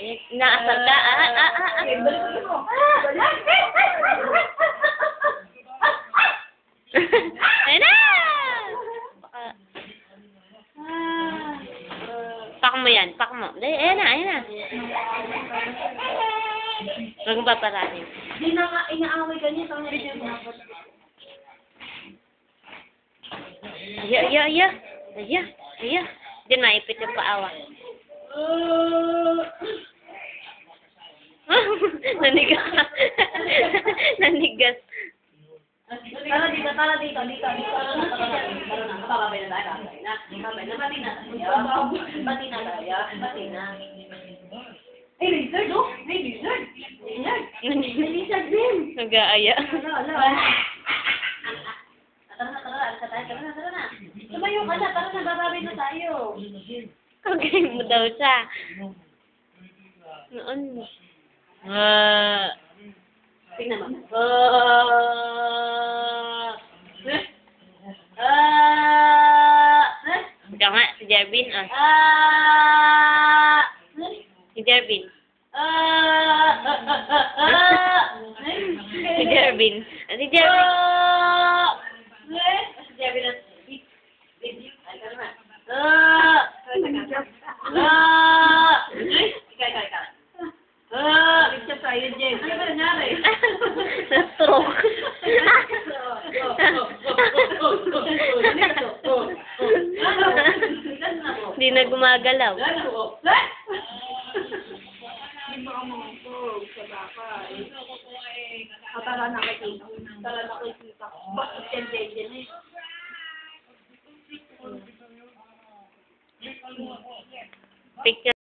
Inaasar ka? Ayun na! Pak mo yan, pak mo. Ayun na, ayun na. Huwag mo paparanin. Hindi na nga, inaaway ka niya. Aya. Diyan maipit yung paawa. Nanigas. Nanigas. Tara dito. Bababay na tayo. Bati na tayo. Eh, lizard, oh. May lizard. May lizard din. Nag-aaya. Tara na. Tumayo ka na. Tara na, bababay na tayo. Okay mo daw siya. Noon. Tingnan mo. Ikaw nga, si Jervin. Si Jervin. Si Jervin. Si Jervin. Ligtas tayo, Jen. Ano ba nangyari? Na-stroke. Hindi na gumagalaw. Tara na kita. Bakit yan, Jen? Picture.